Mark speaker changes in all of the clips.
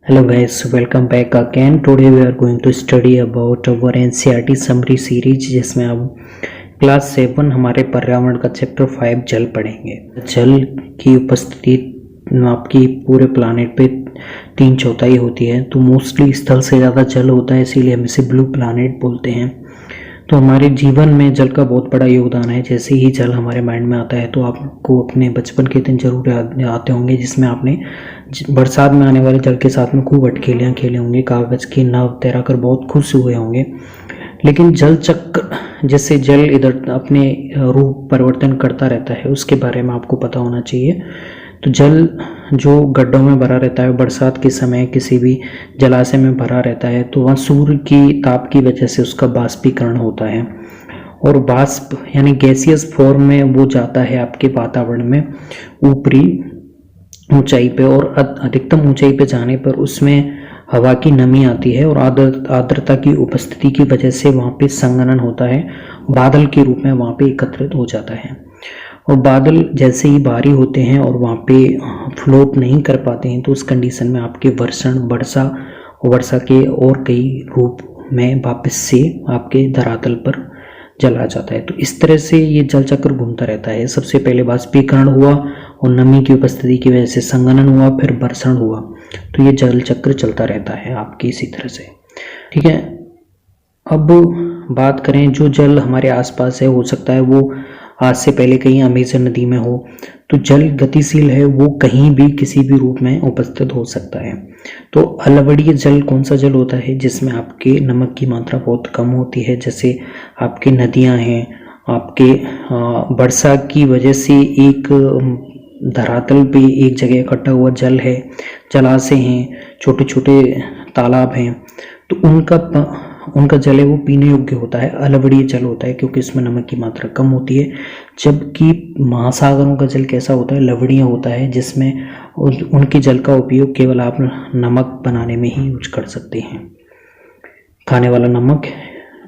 Speaker 1: Hello guys, welcome back again. Today we are going to study about our NCERT summary series जिसमें अब class 7 हमारे पर्यावरण का chapter 5 जल पढ़ेंगे। जल की उपस्थिति आपकी पूरे प्लानेट पे 3/4 होती है, तो मोस्टली स्थल से ज़्यादा जल होता है, इसीलिए हम इसे ब्लू प्लानेट बोलते हैं। तो हमारे जीवन में जल का बहुत बड़ा योगदान है। जैसे ही जल हमारे माइंड में आता है तो आपको अपने बचपन के दिन जरूर आते होंगे, जिसमें आपने बरसात में आने वाले जल के साथ में खूब अटखेलियाँ खेले होंगे, कागज़ की नाव तैराकर बहुत खुश हुए होंगे। लेकिन जल चक्र, जैसे जल इधर अपने रूप परिवर्तन करता रहता है, उसके बारे में आपको पता होना चाहिए। तो जल जो गड्ढों में भरा रहता है, बरसात के समय किसी भी जलाशय में भरा रहता है, तो वहाँ सूर्य की ताप की वजह से उसका बाष्पीकरण होता है और बाष्प यानी गैसियस फॉर्म में वो जाता है आपके वातावरण में ऊपरी ऊंचाई पे, और अधिकतम ऊंचाई पे जाने पर उसमें हवा की नमी आती है और आर्द्रता की उपस्थिति की वजह से वहाँ पे संघनन होता है, बादल के रूप में वहाँ पे एकत्रित हो जाता है। और बादल जैसे ही भारी होते हैं और वहाँ पे फ्लोट नहीं कर पाते हैं, तो उस कंडीशन में आपके वर्षा के और कई रूप में वापस से आपके धरातल पर जल आ जाता है। तो इस तरह से ये जल चक्र घूमता रहता है। सबसे पहले बाष्पीकरण हुआ और नमी की उपस्थिति की वजह से संघनन हुआ, फिर वर्षण हुआ। तो ये जल चक्र चलता रहता है आपकी इसी तरह से। ठीक है, अब बात करें जो जल हमारे आसपास है, हो सकता है वो आज से पहले कहीं अमेज़न नदी में हो। तो जल गतिशील है, वो कहीं भी किसी भी रूप में उपस्थित हो सकता है। तो अलवणीय जल कौन सा जल होता है? जिसमें आपके नमक की मात्रा बहुत कम होती है, जैसे आपकी नदियां हैं, आपके वर्षा की वजह से एक धरातल पे एक जगह इकट्ठा हुआ जल है, जलाशय हैं, छोटे छोटे तालाब हैं, तो उनका जल है वो पीने योग्य होता है, अलवणीय जल होता है, क्योंकि इसमें नमक की मात्रा कम होती है। जबकि महासागरों का जल कैसा होता है? लवणीय होता है, जिसमें उनके जल का उपयोग केवल आप नमक बनाने में ही यूज कर सकते हैं, खाने वाला नमक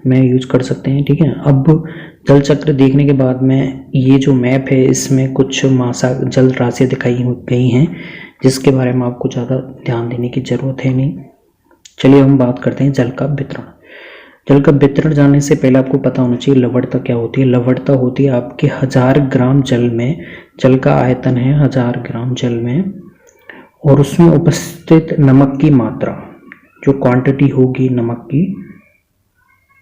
Speaker 1: में यूज कर सकते हैं। ठीक है, अब जल चक्र देखने के बाद में ये जो मैप है, इसमें कुछ जल राशियाँ दिखाई गई हैं, जिसके बारे में आपको ज़्यादा ध्यान देने की ज़रूरत है नहीं। चलिए हम बात करते हैं जल का वितरण। जल का वितरण जानने से पहले आपको पता होना चाहिए लवणता क्या होती है। लवणता होती है आपके 1000 ग्राम जल में, जल का आयतन है 1000 ग्राम जल में, और उसमें उपस्थित नमक की मात्रा, जो क्वांटिटी होगी नमक की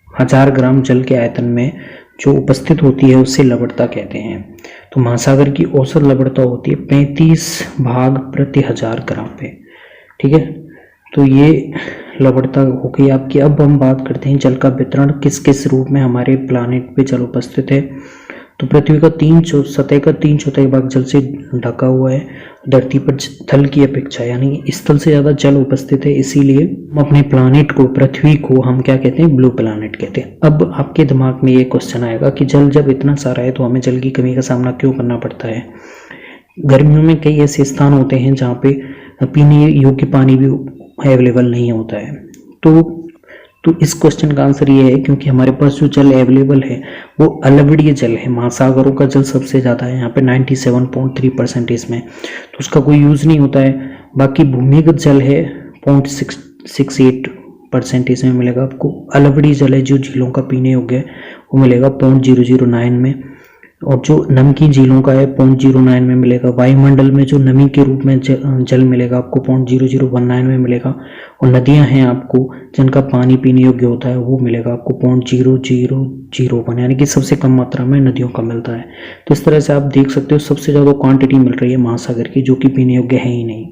Speaker 1: 1000 ग्राम जल के आयतन में जो उपस्थित होती है, उससे लवणता कहते हैं। तो महासागर की औसत लवणता होती है 35 भाग प्रति 1000 ग्राम पे। ठीक है, तो ये लवणता हो गई आपकी। अब हम बात करते हैं जल का वितरण किस किस रूप में हमारे प्लानेट पे जल उपस्थित है। तो पृथ्वी का सतह का 3/4 भाग जल से ढका हुआ है। धरती पर थल की अपेक्षा यानी स्थल से ज़्यादा जल उपस्थित है, इसीलिए हम अपने प्लानेट को, पृथ्वी को हम क्या कहते हैं? ब्लू प्लानेट कहते हैं। अब आपके दिमाग में ये क्वेश्चन आएगा कि जल जब इतना सारा है तो हमें जल की कमी का सामना क्यों करना पड़ता है? गर्मियों में कई ऐसे स्थान होते हैं जहाँ पे पीने योग्य पानी भी अवेलेबल नहीं होता है। तो इस क्वेश्चन का आंसर ये है क्योंकि हमारे पास जो जल अवेलेबल है वो अलवणीय जल है। महासागरों का जल सबसे ज़्यादा है, यहाँ पे 97.3% में, तो उसका कोई यूज़ नहीं होता है। बाकी भूमिगत जल है 0.68% में मिलेगा आपको। अलवणीय जल है जो झीलों का पीने योग्य है, वो मिलेगा 0.009 में, और जो नमकीन झीलों का है 0.09 में मिलेगा। वायुमंडल में जो नमी के रूप में जल मिलेगा आपको 0.0019 में मिलेगा, और नदियां हैं आपको जिनका पानी पीने योग्य होता है, वो मिलेगा आपको 0.0001, यानी कि सबसे कम मात्रा में नदियों का मिलता है। तो इस तरह से आप देख सकते हो सबसे ज़्यादा क्वांटिटी मिल रही है महासागर की, जो कि पीने योग्य है ही नहीं।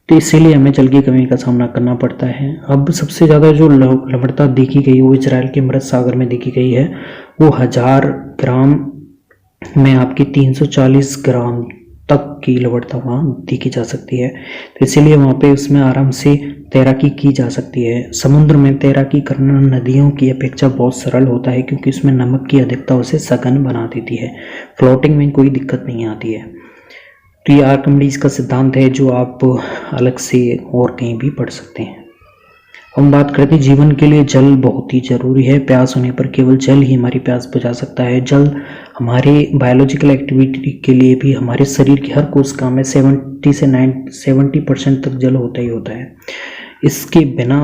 Speaker 1: तो इसीलिए हमें जल की कमी का सामना करना पड़ता है। अब सबसे ज़्यादा जो लवणता देखी गई वो इजराइल के मृत सागर में देखी गई है। वो 1000 ग्राम में आपकी 340 ग्राम तक की लवणता वहाँ देखी जा सकती है। तो इसीलिए वहाँ पे उसमें आराम से तैराकी की जा सकती है। समुद्र में तैराकी करना नदियों की अपेक्षा बहुत सरल होता है, क्योंकि उसमें नमक की अधिकता उसे सघन बना देती है। फ्लोटिंग में कोई दिक्कत नहीं आती है। तो ये आर्किमिडीज का सिद्धांत है, जो आप अलग से और कहीं भी पढ़ सकते हैं। हम बात करते हैं जीवन के लिए जल बहुत ही जरूरी है। प्यास होने पर केवल जल ही हमारी प्यास बुझा सकता है। जल हमारे बायोलॉजिकल एक्टिविटी के लिए भी हमारे शरीर के हर कोशिका में 70% तक जल होता ही होता है। इसके बिना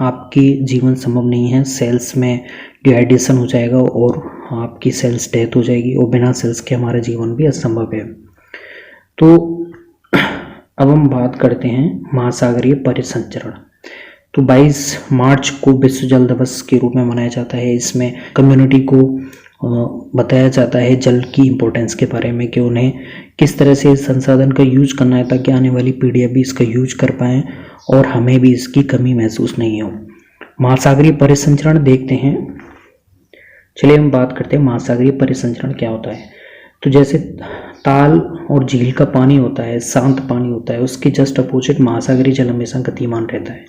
Speaker 1: आपकी जीवन संभव नहीं है। सेल्स में डिहाइड्रेशन हो जाएगा और आपकी सेल्स डेथ हो जाएगी, और बिना सेल्स के हमारा जीवन भी असंभव है। तो अब हम बात करते हैं महासागरीय परिसंचरण। तो 22 मार्च को विश्व जल दिवस के रूप में मनाया जाता है। इसमें कम्युनिटी को बताया जाता है जल की इम्पोर्टेंस के बारे में, कि उन्हें किस तरह से इस संसाधन का यूज करना है ताकि आने वाली पीढ़ियाँ भी इसका यूज कर पाएँ और हमें भी इसकी कमी महसूस नहीं हो। महासागरीय परिसंचरण देखते हैं। चलिए हम बात करते हैं महासागरीय परिसंचरण क्या होता है। तो जैसे ताल और झील का पानी होता है, शांत पानी होता है, उसके जस्ट अपोजिट महासागरीय जल हमेशा गतिमान रहता है,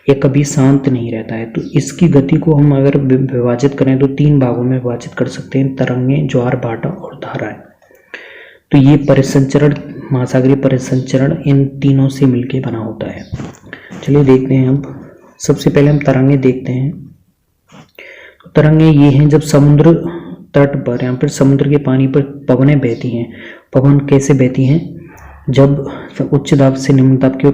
Speaker 1: ये कभी शांत नहीं रहता है। तो इसकी गति को हम अगर विभाजित करें तो 3 भागों में विभाजित कर सकते हैं, तरंगें, ज्वार भाटा और धाराएं। तो ये परिसंचरण, महासागरीय परिसंचरण इन तीनों से मिलके बना होता है। चलिए देखते हैं। अब सबसे पहले हम तरंगें देखते हैं। तो तरंगें ये हैं जब समुद्र तट पर या फिर समुद्र के पानी पर पवनें बहती हैं। पवन कैसे बहती हैं? जब उच्च दाब से निम्न दाब की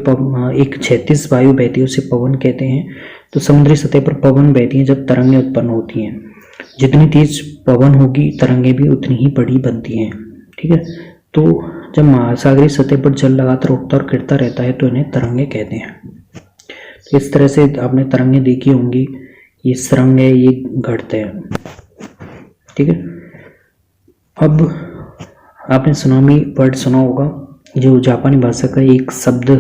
Speaker 1: एक क्षैतिज वायु बहती है उसे पवन कहते हैं। तो समुद्री सतह पर पवन बहती हैं जब तरंगें उत्पन्न होती हैं। जितनी तेज पवन होगी तरंगें भी उतनी ही बड़ी बनती हैं। ठीक है। तो जब महासागरीय सतह पर जल लगातार उठता और गिरता रहता है तो इन्हें तरंगें कहते हैं। तो इस तरह से आपने तरंगें देखी होंगी, ये सुरंग है, ये घटते हैं। ठीक है। अब आपने सुनामी वर्ड सुना होगा, जो जापानी भाषा का एक शब्द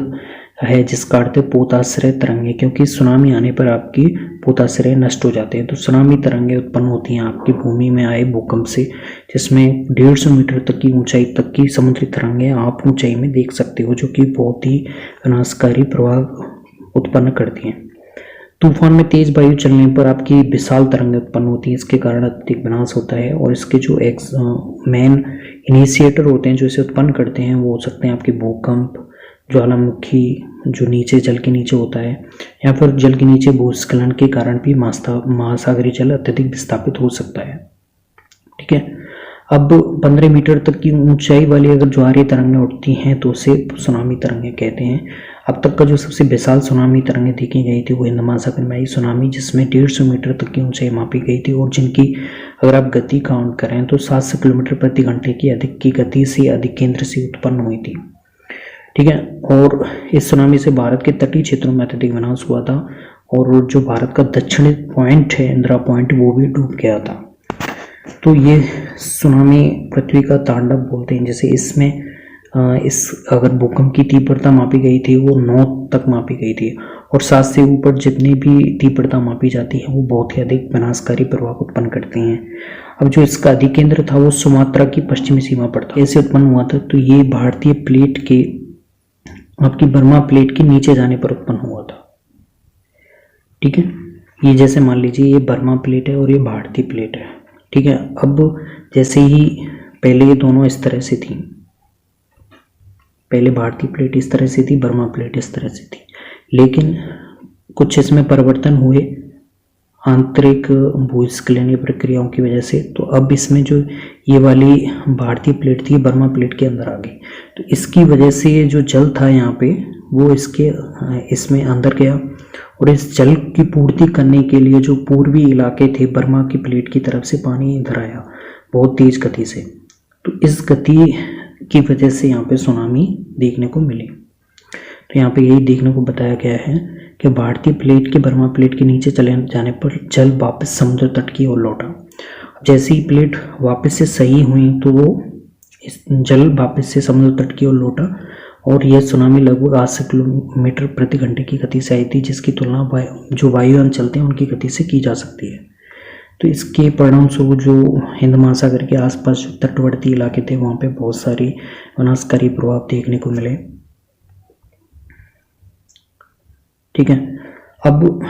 Speaker 1: है जिसका अर्थ है पोताश्रय तरंगे, क्योंकि सुनामी आने पर आपकी पोताश्रय नष्ट हो जाते हैं। तो सुनामी तरंगे उत्पन्न होती हैं आपकी भूमि में आए भूकंप से, जिसमें 150 मीटर तक की ऊंचाई तक की समुद्री तरंगे आप ऊंचाई में देख सकते हो, जो कि बहुत ही विनाशकारी प्रभाव उत्पन्न करती हैं। तूफान में तेज वायु चलने पर आपकी विशाल तरंगें उत्पन्न होती हैं, इसके कारण अत्यधिक विनाश होता है। और इसके जो मेन इनिशिएटर होते हैं जो इसे उत्पन्न करते हैं वो हो सकते हैं आपके भूकंप, ज्वालामुखी जो नीचे जल के नीचे होता है, या फिर जल के नीचे भूस्खलन के कारण भी महासागरीय जल अत्यधिक विस्थापित हो सकता है। ठीक है। अब 15 मीटर तक की ऊंचाई वाली अगर ज्वारीय तरंगें उठती हैं तो उसे सुनामी तरंगें कहते हैं। अब तक का जो सबसे विशाल सुनामी तरंगें देखी गई थी वो हिंद महासागर में आई सुनामी, जिसमें 150 मीटर तक की ऊंचाई मापी गई थी और जिनकी अगर आप गति काउंट करें तो 700 किलोमीटर प्रति घंटे की अधिक की गति से अधिक केंद्र से उत्पन्न हुई थी। ठीक है। और इस सुनामी से भारत के तटीय क्षेत्रों में अत्यधिक विनाश हुआ था, और जो भारत का दक्षिणी पॉइंट है, इंदिरा पॉइंट, वो भी डूब गया था। तो ये सुनामी पृथ्वी का तांडव बोलते हैं। जैसे इसमें अगर भूकंप की तीव्रता मापी गई थी वो 9 तक मापी गई थी, और 7 से ऊपर जितनी भी तीव्रता मापी जाती है वो बहुत ही अधिक विनाशकारी प्रभाव उत्पन्न करती हैं। अब जो इसका अधिकेंद्र था वो सुमात्रा की पश्चिमी सीमा पर था, ऐसे उत्पन्न हुआ था। तो ये भारतीय प्लेट के आपकी बर्मा प्लेट के नीचे जाने पर उत्पन्न हुआ था। ठीक है। ये जैसे मान लीजिए ये बर्मा प्लेट है और ये भारतीय प्लेट है। ठीक है। अब जैसे ही पहले ये दोनों इस तरह से थी, पहले भारतीय प्लेट इस तरह से थी, बर्मा प्लेट इस तरह से थी, लेकिन कुछ इसमें परिवर्तन हुए आंतरिक भूस्खलनीय प्रक्रियाओं की वजह से। तो अब इसमें जो ये वाली भारतीय प्लेट थी बर्मा प्लेट के अंदर आ गई। तो इसकी वजह से ये जो जल था यहाँ पे वो इसमें अंदर गया, और इस जल की पूर्ति करने के लिए जो पूर्वी इलाके थे बर्मा की प्लेट की तरफ से पानी इधर आया बहुत तेज गति से। तो इस गति की वजह से यहाँ पे सुनामी देखने को मिली। तो यहाँ पे यही देखने को बताया गया है कि भारतीय प्लेट के बर्मा प्लेट के नीचे चले जाने पर जल वापस समुद्र तट की ओर लौटा। जैसे ही प्लेट वापस से सही हुई तो वो इस जल वापस से समुद्र तट की ओर लौटा, और यह सुनामी लगभग 800 किलोमीटर प्रति घंटे की गति से आई थी, जिसकी तुलना जो वायुयान चलते हैं उनकी गति से की जा सकती है। तो इसके परिणामस्वरूप जो हिंद महासागर के आसपास जो तटवर्ती इलाके थे वहाँ पे बहुत सारी विनाशकारी प्रभाव देखने को मिले। ठीक है। अब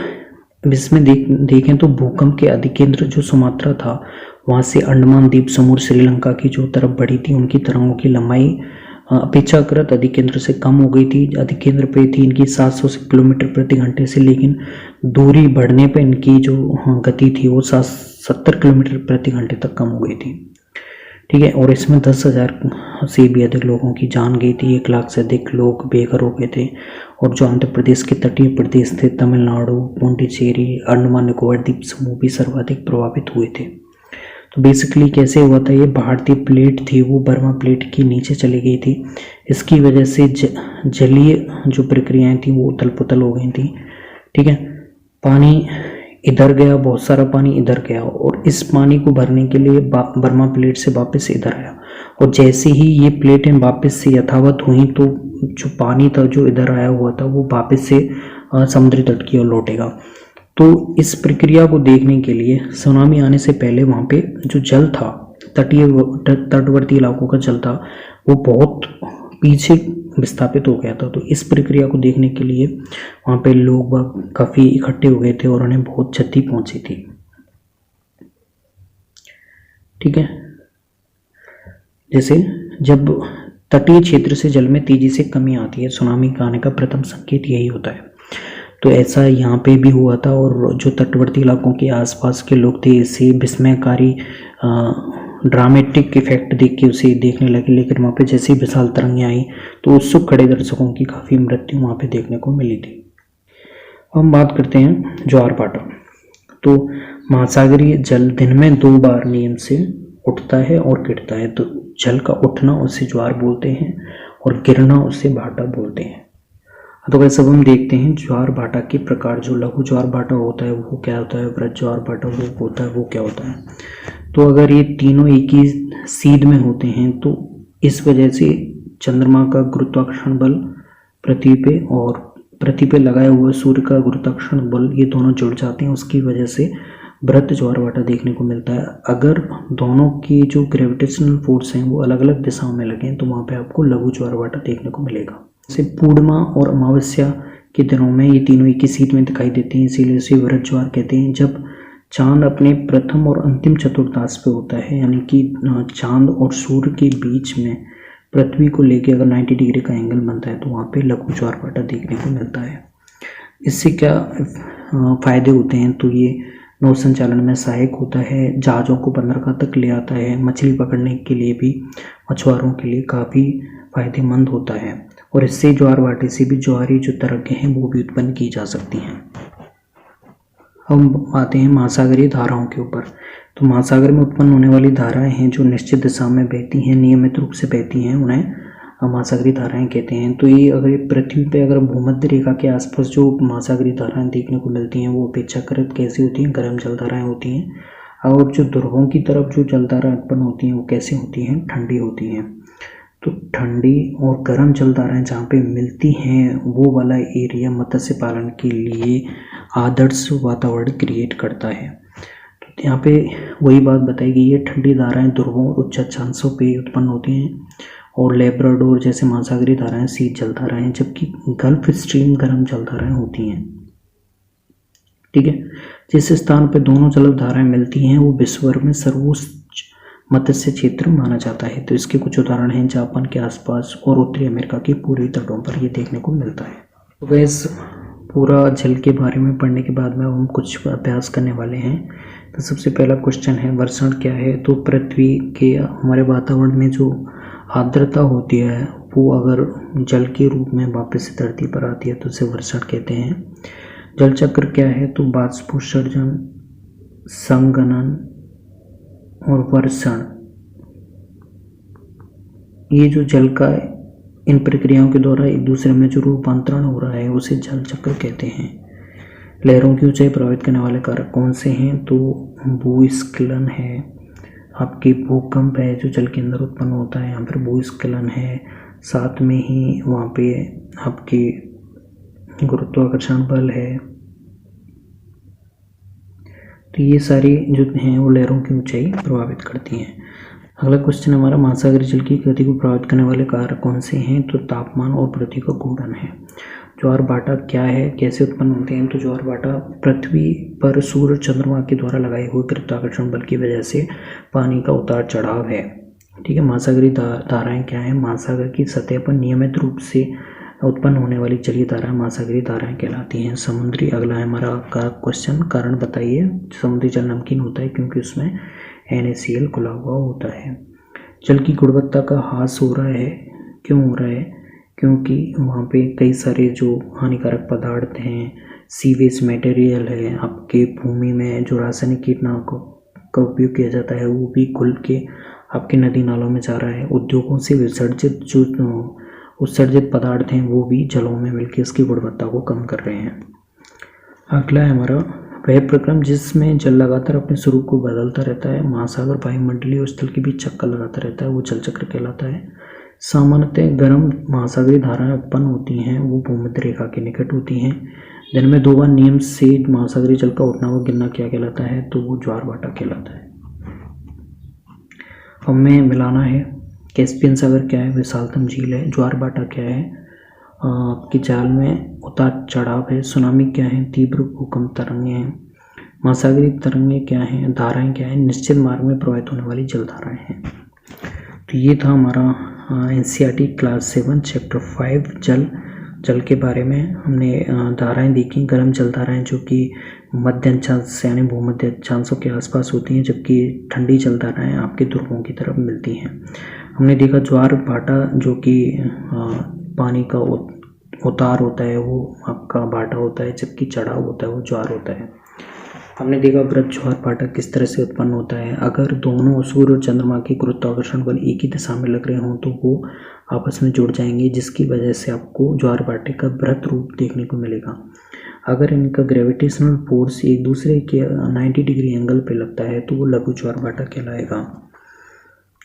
Speaker 1: इसमें देखें तो भूकंप के अधिकेंद्र जो सुमात्रा था वहाँ से अंडमान द्वीप समूह श्रीलंका की जो तरफ बढ़ी थी उनकी तरंगों की लंबाई अपेक्षाकृत अधिकेंद्र से कम हो गई थी। अधिकेंद्र पे थी इनकी 700 किलोमीटर प्रति घंटे से, लेकिन दूरी बढ़ने पे इनकी जो गति थी वो 70 किलोमीटर प्रति घंटे तक कम हो गई थी। ठीक है। और इसमें 10,000 से भी अधिक लोगों की जान गई थी, 1 लाख से अधिक लोग बेघर हो गए थे। और जो आंध्र प्रदेश के तटीय प्रदेश थे, तमिलनाडु, पुडुचेरी, अंडमान निकोबार द्वीप समूह भी सर्वाधिक प्रभावित हुए थे। तो बेसिकली कैसे हुआ था, ये भारतीय प्लेट थी वो बर्मा प्लेट के नीचे चली गई थी। इसकी वजह से जलीय जो प्रक्रियाएं थी वो उथल पुथल हो गई थी। ठीक है, पानी इधर गया, बहुत सारा पानी इधर गया, और इस पानी को भरने के लिए बर्मा प्लेट से वापस इधर आया। और जैसे ही ये प्लेटें वापस से यथावत हुई तो जो पानी था जो इधर आया हुआ था वो वापस से समुद्री तट की ओर लौटेगा। तो इस प्रक्रिया को देखने के लिए सुनामी आने से पहले वहाँ पे जो जल था, तटवर्ती इलाकों का जल था, वो बहुत पीछे विस्थापित हो गया था। तो इस प्रक्रिया को देखने के लिए वहाँ पे लोग काफ़ी इकट्ठे हो गए थे और उन्हें बहुत क्षति पहुंची थी। ठीक है, जैसे जब तटीय क्षेत्र से जल में तेजी से कमी आती है, सुनामी का आने का प्रथम संकेत यही होता है। तो ऐसा यहाँ पे भी हुआ था, और जो तटवर्ती इलाकों के आसपास के लोग थे इसे विस्मयकारी ड्रामेटिक इफेक्ट देख के उसे देखने लगे। लेकिन वहाँ पे जैसे ही विशाल तरंगें आई तो उत्सुक खड़े दर्शकों की काफ़ी मृत्यु वहाँ पे देखने को मिली थी। हम बात करते हैं ज्वार भाटा। तो महासागरीय जल दिन में 2 बार नियम से उठता है और गिरता है। तो जल का उठना उसे ज्वार बोलते हैं और गिरना उसे भाटा बोलते हैं। तो वैसे अब हम देखते हैं ज्वार भाटा के प्रकार। जो लघु ज्वार भाटा होता है वो क्या होता है, वृहद ज्वार भाटा वो होता है वो क्या होता है। तो अगर ये तीनों एक ही सीध में होते हैं तो इस वजह से चंद्रमा का गुरुत्वाकर्षण बल पृथ्वी पे और पृथ्वी पे लगाया हुआ सूर्य का गुरुत्वाकर्षण बल, ये दोनों जुड़ जाते हैं। उसकी वजह से वृहद ज्वार भाटा देखने को मिलता है। अगर दोनों की जो ग्रेविटेशनल फोर्स हैं वो अलग अलग दिशाओं में लगें तो वहाँ पे आपको लघु ज्वार भाटा देखने को मिलेगा। जैसे पूर्णिमा और अमावस्या के दिनों में ये तीनों एक ही सीध में दिखाई देते हैं, इसीलिए इसे वृहद ज्वार कहते हैं। जब चांद अपने प्रथम और अंतिम चतुर्थांश पे होता है, यानी कि चांद और सूर्य के बीच में पृथ्वी को लेके अगर 90 डिग्री का एंगल बनता है तो वहाँ पे लघु ज्वार भाटा देखने को मिलता है। इससे क्या फायदे होते हैं, तो ये नौ संचालन में सहायक होता है, जहाज़ों को बंदरगाह तक ले आता है, मछली पकड़ने के लिए भी मछुआरों के लिए काफ़ी फायदेमंद होता है। और इससे ज्वार भाटे से भी ज्वारी जो तरंगें हैं वो भी उत्पन्न की जा सकती हैं। हम आते हैं महासागरीय धाराओं के ऊपर। तो महासागर में उत्पन्न होने वाली धाराएं हैं जो निश्चित दिशा में बहती हैं, नियमित रूप से बहती हैं, उन्हें महासागरीय धाराएं कहते हैं। तो ये अगर पृथ्वी पे अगर भूमध्य रेखा के आसपास जो महासागरीय धाराएं देखने को मिलती हैं वो अपेक्षाकृत कैसी होती हैं, गर्म जलधाराएं होती हैं। और जो ध्रुवों की तरफ जो जलधाराएं उत्पन्न होती हैं वो कैसी होती हैं, ठंडी होती हैं। तो ठंडी और गर्म जलधाराएं जहाँ पे मिलती हैं वो वाला एरिया मत्स्य पालन के लिए आदर्श वातावरण क्रिएट करता है। तो यहाँ पे वही बात बताई गई है, ठंडी धाराएं ध्रुवों और उच्च अक्षांशों पे उत्पन्न होती हैं, और लेब्राडोर जैसे महासागरीय धाराएं शीत जलधाराएं हैं, जबकि गल्फ स्ट्रीम गर्म जलधाराएं होती हैं। ठीक है, जिस स्थान पर दोनों जलधाराएं मिलती हैं वो विश्व भर में सर्वोच्च मत्स्य क्षेत्र माना जाता है। तो इसके कुछ उदाहरण हैं जापान के आसपास और उत्तरी अमेरिका के पूर्वी तटों पर ये देखने को मिलता है। तो वैस पूरा जल के बारे में पढ़ने के बाद में हम कुछ अभ्यास करने वाले हैं। तो सबसे पहला क्वेश्चन है वर्षण क्या है। तो पृथ्वी के हमारे वातावरण में जो आर्द्रता होती है वो अगर जल के रूप में वापस से धरती पर आती है तो उसे वर्षण कहते हैं। जल चक्र क्या है, तो बाष्पोत्सर्जन, संघनन और वर्षण, ये जो जल का इन प्रक्रियाओं के द्वारा एक दूसरे में जो रूपांतरण हो रहा है उसे जल चक्र कहते हैं। लहरों की ऊंचाई प्रभावित करने वाले कारक कौन से हैं, तो भूस्खलन है, आपके भूकंप है जो जल के अंदर उत्पन्न होता है, यहाँ पर भूस्खलन है, साथ में ही वहाँ पे आपके गुरुत्वाकर्षण बल है। तो ये सारी जो हैं वो लहरों की ऊंचाई प्रभावित करती हैं। अगला क्वेश्चन हमारा महासागरीय जल की गति को प्रभावित करने वाले कारक कौन से हैं, तो तापमान और पृथ्वी का घूर्णन है। ज्वार भाटा क्या है, कैसे उत्पन्न होते हैं, तो ज्वार भाटा पृथ्वी पर सूर्य चंद्रमा के द्वारा लगाए हुए गुरुत्वाकर्षण बल की वजह से पानी का उतार चढ़ाव है। ठीक है, महासागरीय धाराएं क्या है, महासागर की सतह पर नियमित रूप से उत्पन्न होने वाली जलीय धाराएं महासागरीय धाराएं कहलाती हैं। समुद्री, अगला है हमारा का क्वेश्चन, कारण बताइए। समुद्री जल नमकीन होता है क्योंकि उसमें NaCl खुला हुआ होता है। जल की गुणवत्ता का ह्रास हो रहा है। क्यों हो रहा है? क्योंकि वहाँ पे कई सारे जो हानिकारक पदार्थ हैं, सीवेज मटेरियल है, आपके भूमि में जो रासायनिक कीटनाशकों का उपयोग किया जाता है वो भी घुल के आपके नदी नालों में जा रहा है। उद्योगों से विसर्जित जो उत्सर्जित पदार्थ हैं वो भी जलों में मिलकर इसकी गुणवत्ता को कम कर रहे हैं। अगला है हमारा वह प्रक्रम जिसमें जल लगातार अपने स्वरूप को बदलता रहता है, महासागर, वायुमंडलीय और स्थल के बीच चक्कर लगाता रहता है, वो जल चक्र कहलाता है। सामान्यतः गर्म महासागरीय धाराएं उत्पन्न होती हैं, वो भूमध्य रेखा के निकट होती हैं। दिन में 2 बार नियम से महासागरीय जल का उठना व गिरना क्या कहलाता है? तो वो ज्वार भाटा कहलाता है। हमें मिलाना है कैस्पियन सागर क्या है? विशालतम झील है। ज्वार भाटा क्या है? आपकी जाल में उतार चढ़ाव है। सुनामी क्या है? तीव्र भूकंप तरंगें हैं। महासागरीय तरंगें क्या हैं? धाराएं क्या हैं? निश्चित मार्ग में प्रवाहित होने वाली जल धाराएं हैं। तो ये था हमारा एनसीईआरटी क्लास 7 चैप्टर 5 जल के बारे में। हमने धाराएं देखी, गर्म जल धाराएं जो कि मध्य अक्षांश यानी भूमध्य अक्षांशों के आसपास होती हैं, जबकि ठंडी जल धाराएं आपके ध्रुवों की तरफ मिलती हैं। हमने देखा ज्वार भाटा जो कि पानी का उतार होता है वो आपका भाटा होता है, जबकि चढ़ाव होता है वो ज्वार होता है। हमने देखा वृत्त ज्वार भाटा किस तरह से उत्पन्न होता है। अगर दोनों सूर्य और चंद्रमा के गुरुत्वाकर्षण बल एक ही दिशा में लग रहे हों तो वो आपस में जुड़ जाएंगे, जिसकी वजह से आपको ज्वार भाटे का वृत्त रूप देखने को मिलेगा। अगर इनका ग्रेविटेशनल फोर्स एक दूसरे के 90 डिग्री एंगल पे लगता है तो वो लघु ज्वार भाटा कहलाएगा।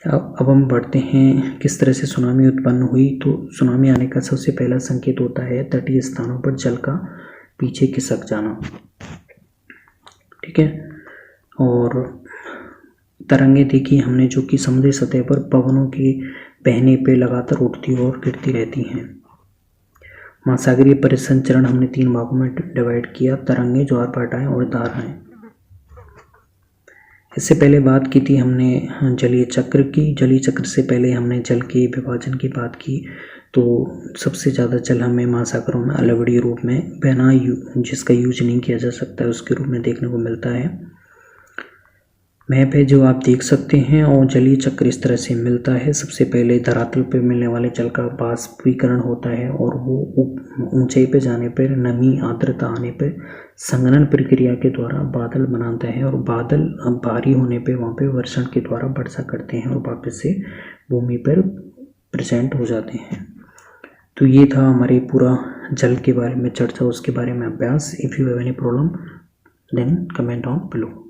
Speaker 1: अब हम बढ़ते हैं किस तरह से सुनामी उत्पन्न हुई। तो सुनामी आने का सबसे पहला संकेत होता है तटीय स्थानों पर जल का पीछे खिसक जाना। ठीक है। और तरंगे देखी हमने जो कि समुद्री सतह पर पवनों के बहने पे लगातार उठती और गिरती रहती हैं। महासागरीय परिसंचरण हमने 3 भागों में डिवाइड किया, तरंगे, ज्वार भाटाएं और धाराएं। इससे पहले बात की थी हमने जलीय चक्र की। जलीय चक्र से पहले हमने जल के विभाजन की बात की। तो सबसे ज़्यादा जल हमें महासागरों में अलवड़ीय रूप में बहना जिसका यूज नहीं किया जा सकता उसके रूप में देखने को मिलता है। मैप है जो आप देख सकते हैं। और जलीय चक्र इस तरह से मिलता है। सबसे पहले धरातल पर मिलने वाले जल का बाष्पीकरण होता है और वो ऊंचाई पे जाने पर नमी आर्द्रता आने पर संघनन प्रक्रिया के द्वारा बादल बनाता है और बादल भारी होने पे वहाँ पे वर्षण के द्वारा वर्षा करते हैं और वापस से भूमि पर प्रेजेंट हो जाते हैं। तो ये था हमारे पूरा जल के बारे में चर्चा, उसके बारे में अभ्यास। If you have any problem then comment on below.